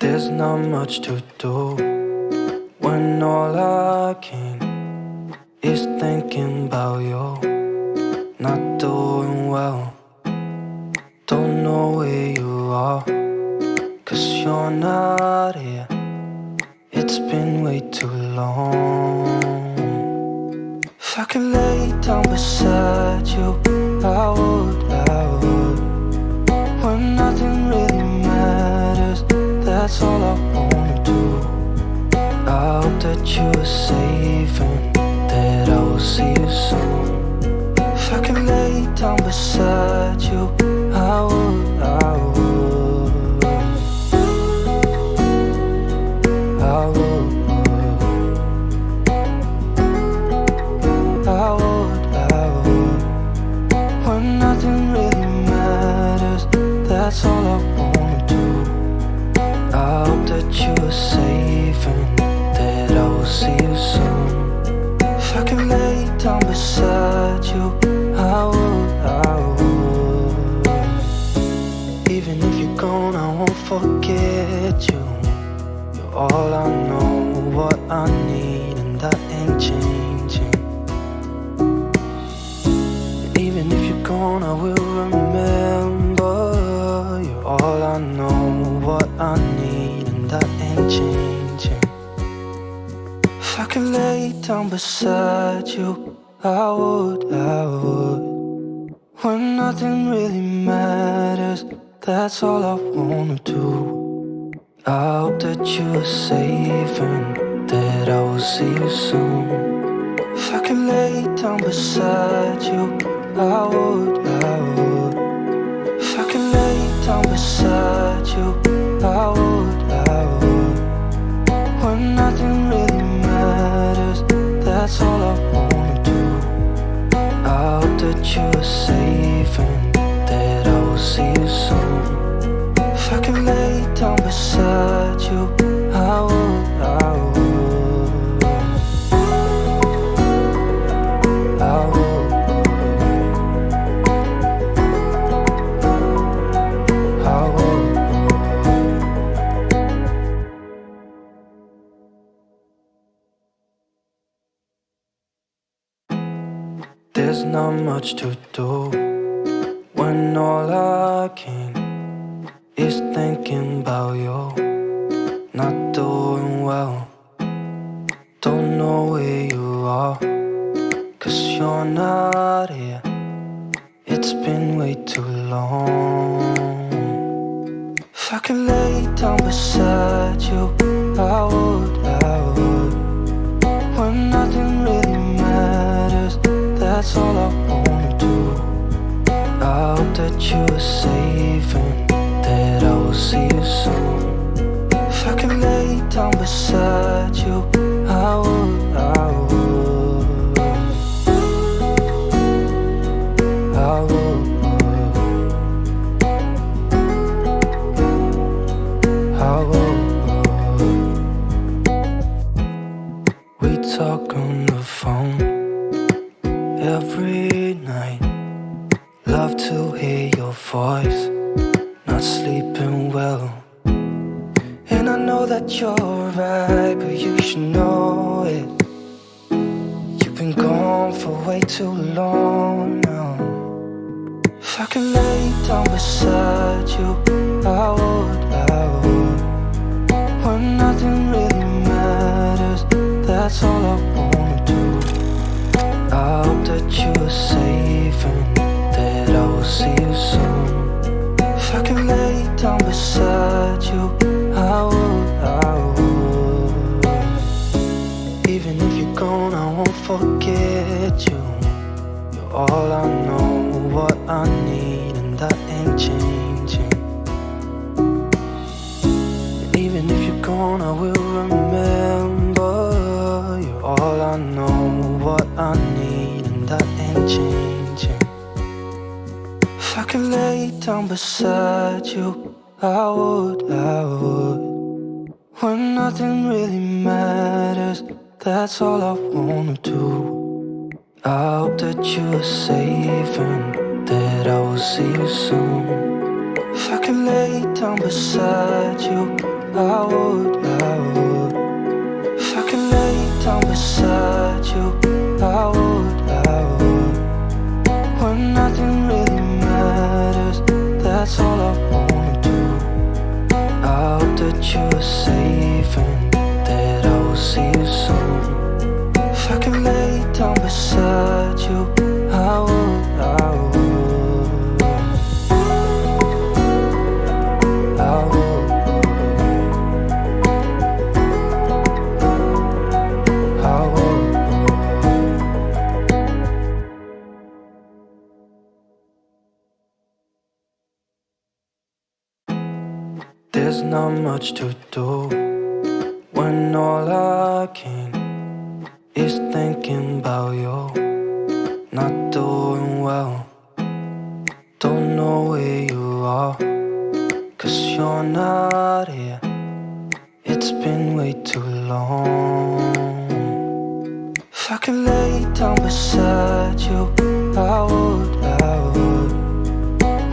There's not much to do when all I can is thinking about you. Not doing well, don't know where you are, 'cause you're not here. It's been way too long. If I could lay down beside you, I would. When nothing really matters, that's all I wanna do. I hope that you are safe and that I will see you soon. If I could lay down beside you, I would. When nothing really matters, that's all I wanna do. I hope that you are safe and that I will see you soon. If I could lay down beside you, I would. Even if you're gone, I won't forget you. You're all I know, what I need, and that ain't changing. And even if you're gone, I will remember. You're all I know, what I need, and that ain't changing. If I could lay down beside you, I would. When nothing really matters, that's all I wanna do. I hope that you are safe and that I will see you soon. If I could lay down beside you, I would. If I could lay down beside you, I would. When nothing really matters, that's all I wanna do. I hope that you are safe and that I will see you soon. If I could lay down beside you, I would. There's not much to do when all I can is thinking about you. Not doing well, don't know where you are, 'cause you're not here. It's been way too long. If I could lay down beside you, I would. When nothing really matters, that's all I wanna do. I hope that you are safe and that I will see you soon. If I could lay down beside you, I would. We talk on the phone every night. Love to hear your voice. Not sleeping well, and I know that you're right, but you should know it. You've been gone for way too long now. If I could lay down beside you, I would. When nothing really matters, that's all I wanna do. I hope that you are safe and that I will see you soon. If I could lay down beside you, I would. Even if you're gone, I won't forget you. You're all I know, what I need, and that ain't changing. And even if you're gone, I will remember. You're all I know, what I need, and that ain't changing. If I could lay down beside you, I would. When nothing really matters, that's all I wanna do. I hope that you are safe and that I will see you soon. If I could lay down beside you, I would. If I could lay down beside you, I would. When nothing really matters, that's all I wanna do. I hope that you are safe and that I will see you soon. If I could lay down beside you, I would. There's not much to do when all I can is thinking about you. Not doing well, don't know where you are, 'cause you're not here. It's been way too long. If I could lay down beside you, I would.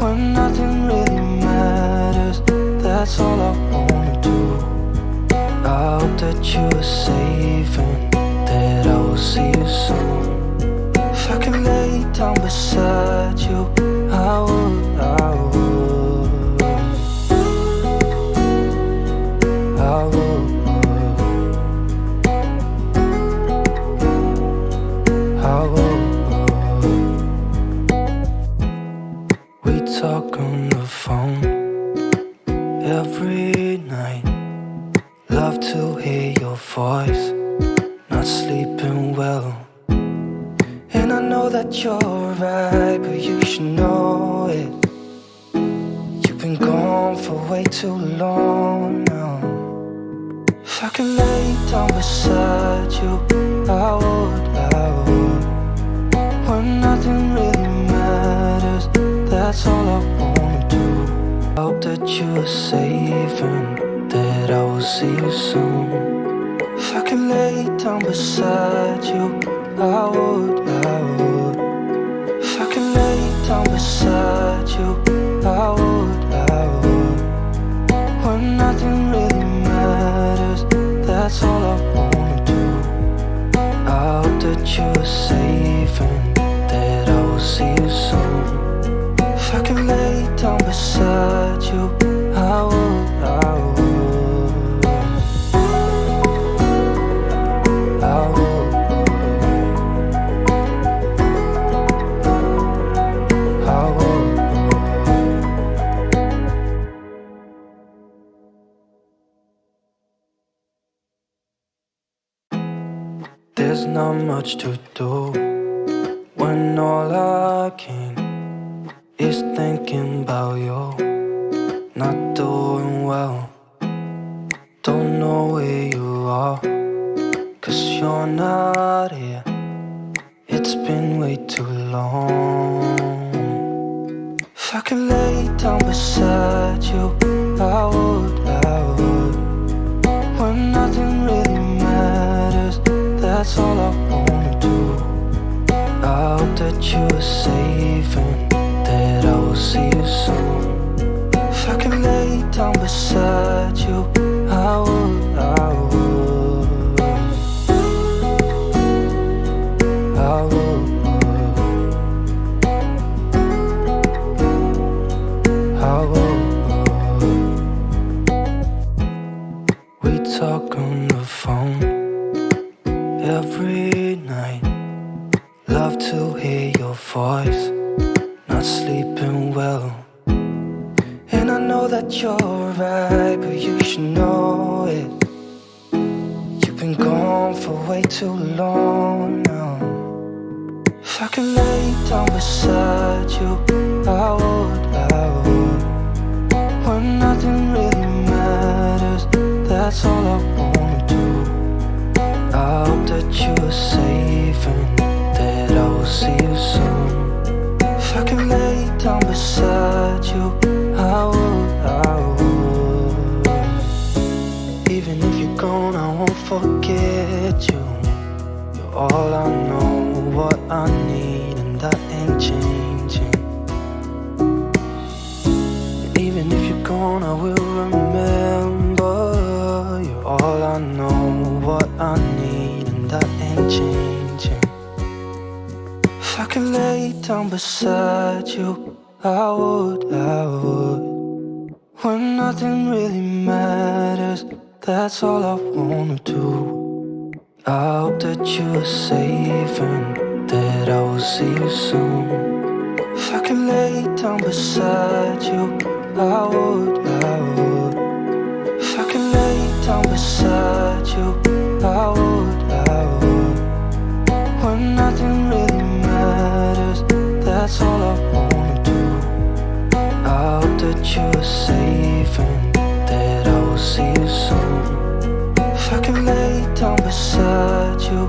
When nothing really matters, that's all I wanna do. I hope that you are safe and that I will see you soon. If I could lay down beside you, I would. I would. We talk on the phone every night. Love to hear your voice. Not sleeping well, and I know that you're right, but you should know it. You've been gone for way too long now. If I could lay down beside you, I would. When nothing really matters, that's all I wanna do. I hope that you are safe and that I will see you soon. If I could lay down beside you, I would. If I could lay down beside you, I would. When nothing really matters, that's all I wanna do. I hope that you are safe and that I will see you soon. If I could lay down beside you, I would. There's not much to do when all I can is thinking about you. Not doing well, don't know where you are, 'cause you're not here. It's been way too long. If I could lay down beside you, I would. When nothing really matters, that's all I wanna do. I hope that you are safe and that I will see you soon. If I could lay down beside you, I would. I would. I would. We talk on the phone every night. Love to hear your voice. Not sleeping well, and I know that you're right, but you should know it. You've been gone for way too long now. If I could lay down beside you, I would. When nothing really matters, that's all I wanna do. I hope that you are safe and that I will see you soon. If I could lay down beside you, I would. Even if you're gone, I won't forget you. You're all I know, what I need, and that ain't changing. And even if you're gone, I will remember beside you, I would. When nothing really matters, that's all I wanna do. I hope that you are safe and that I will see you soon. If I could lay down beside you, I would. If I could lay down beside you, I would. When nothing really matters, that's all I wanna do. I hope that you are safe and that I will see you soon. If I could lay down beside you,